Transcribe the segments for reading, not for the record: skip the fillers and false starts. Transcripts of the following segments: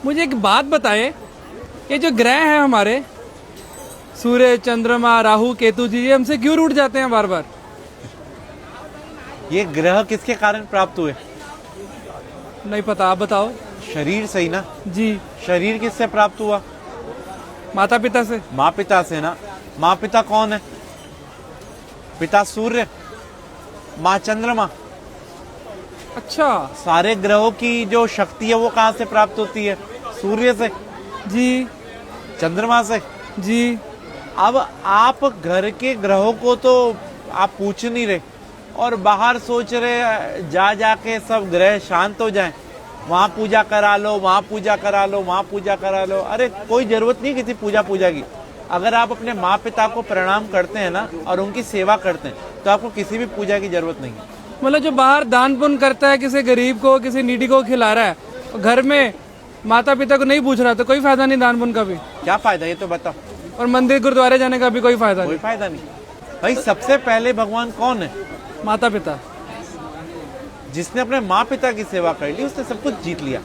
मुझे एक बात बताएं, ये जो ग्रह हैं हमारे सूर्य, चंद्रमा, राहु, केतु जी, ये हमसे क्यों रूठ जाते हैं बार बार? ये ग्रह किसके कारण प्राप्त हुए? नहीं पता, आप बताओ। शरीर से ही ना। जी। शरीर किससे प्राप्त हुआ? माता पिता से। माँ पिता से ना। माँ पिता कौन है? पिता सूर्य, माँ चंद्रमा। अच्छा। सारे ग्रहों की जो शक्ति है वो कहाँ से प्राप्त होती है? सूर्य से। जी। चंद्रमा से। जी। अब आप घर के ग्रहों को तो आप पूछ नहीं रहे और बाहर सोच रहे जा जाके सब ग्रह शांत हो जाएं, वहां पूजा करा लो, वहां पूजा करा लो, वहां पूजा करा लो। अरे कोई जरूरत नहीं किसी पूजा की। अगर आप अपने माँ पिता को प्रणाम करते हैं ना और उनकी सेवा करते हैं तो आपको किसी भी पूजा की जरूरत नहीं है। मतलब जो बाहर दान पुण्य करता है, किसी गरीब को, किसी नीडी को खिला रहा है, घर में माता पिता को नहीं पूछ रहा, तो कोई फायदा नहीं दान पुण्य का भी। क्या फायदा ये तो बताओ। और मंदिर गुरुद्वारे जाने का भी कोई फायदा कोई नहीं। फायदा नहीं। भाई सबसे पहले भगवान कौन है? माता पिता। जिसने अपने माँ पिता की सेवा कर ली उसने सब कुछ जीत लिया।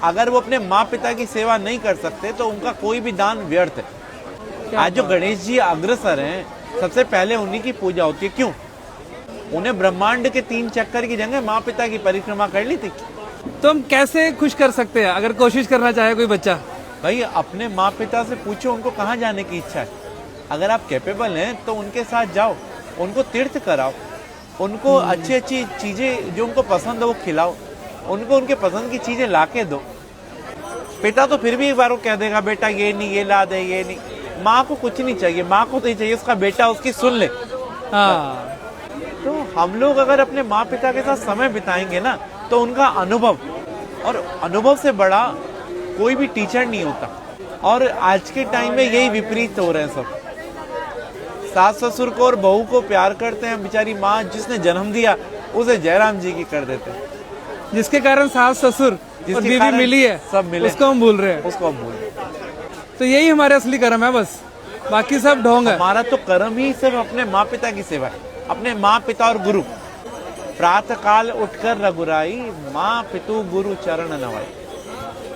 अगर वो अपने माँ पिता की सेवा नहीं कर सकते तो उनका कोई भी दान व्यर्थ है। आज जो गणेश जी अग्रसर हैं, सबसे पहले उन्हीं की पूजा होती है। क्यों? उन्हें ब्रह्मांड के 3 चक्कर की जगह माँ पिता की परिक्रमा कर ली थी। तो हम कैसे खुश कर सकते हैं अगर कोशिश करना चाहे कोई बच्चा? भाई अपने माँ पिता से पूछो उनको कहाँ जाने की इच्छा है। अगर आप कैपेबल हैं तो उनके साथ जाओ, उनको तीर्थ कराओ, उनको अच्छी अच्छी चीजें जो उनको पसंद है वो खिलाओ, उनको उनके पसंद की चीजें लाके दो। पिता तो फिर भी एक बार वो कह देगा बेटा ये नहीं, ये ला दे, ये नहीं। माँ को कुछ नहीं चाहिए, माँ को तो ये चाहिए उसका बेटा उसकी सुन ले। हाँ। तो हम लोग अगर अपने माँ पिता के साथ समय बिताएंगे ना तो उनका अनुभव, और अनुभव से बड़ा कोई भी टीचर नहीं होता। और आज के टाइम में यही विपरीत हो रहे हैं सब। सास ससुर को और बहू को प्यार करते हैं, बेचारी माँ जिसने जन्म दिया उसे जयराम जी की कर देते हैं। जिसके कारण सास ससुर और बीवी मिली है, सब मिले, उसको हम भूल रहे हैं। उसको हम भूल रहे हैं। तो यही हमारे असली कर्म है, बस बाकी सब ढोंग है। हमारा तो कर्म ही सिर्फ अपने माँ पिता की सेवा है, अपने माँ पिता और गुरु। प्रातः काल उठकर रघुराई, माँ पितु गुरु चरण नवाई।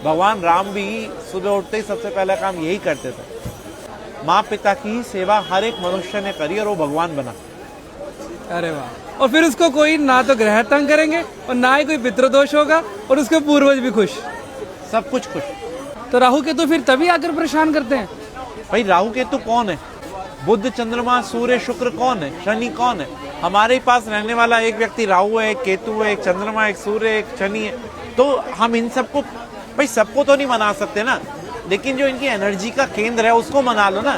भगवान राम भी सुबह उठते ही सबसे पहला काम यही करते थे। माँ पिता की ही सेवा हर एक मनुष्य ने करी और वो भगवान बना। अरे वाह। और फिर उसको कोई ना तो ग्रह तंग करेंगे और ना ही कोई पितृदोष होगा और उसके पूर्वज भी खुश, सब कुछ खुश। तो राहु केतु फिर तभी आकर परेशान करते हैं। भाई राहु केतु कौन है? बुध, चंद्रमा, सूर्य, शुक्र कौन है? शनि कौन है? हमारे ही पास रहने वाला एक व्यक्ति राहु है, एक केतु है, एक चंद्रमा, एक सूर्य, एक शनि है। तो हम इन सबको, भाई सबको तो नहीं मना सकते ना, लेकिन जो इनकी एनर्जी का केंद्र है उसको मना लो ना।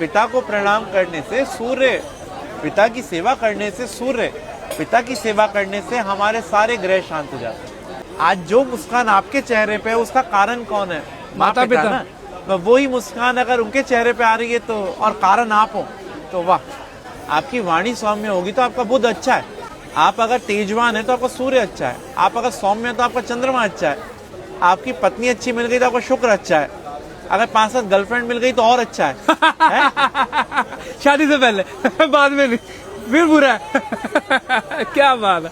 पिता को प्रणाम करने से सूर्य, पिता की सेवा करने से सूर्य, पिता की सेवा करने से हमारे सारे ग्रह शांत हो जाते हैं। आज जो मुस्कान आपके चेहरे पे है उसका कारण कौन है? माता पिता ना। तो वही मुस्कान अगर उनके चेहरे पे आ रही है तो, और कारण आप हो, तो वाह, आपकी वाणी सौम्य होगी तो आपका बुध अच्छा है। आप अगर तेजवान है तो आपका सूर्य अच्छा है। आप अगर सौम्य है तो आपका चंद्रमा अच्छा है। आपकी पत्नी अच्छी मिल गई तो आपका शुक्र अच्छा है। अगर 5-7 गर्लफ्रेंड मिल गई तो और अच्छा है। शादी से पहले बाद में नहीं, फिर बुरा है। क्या बात है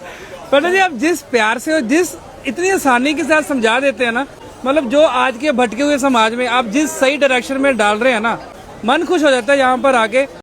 पंडित जी, आप जिस प्यार से और जिस इतनी आसानी के साथ समझा देते हैं ना, मतलब जो आज के भटके हुए समाज में आप जिस सही डायरेक्शन में डाल रहे हैं ना, मन खुश हो जाता है यहाँ पर आके।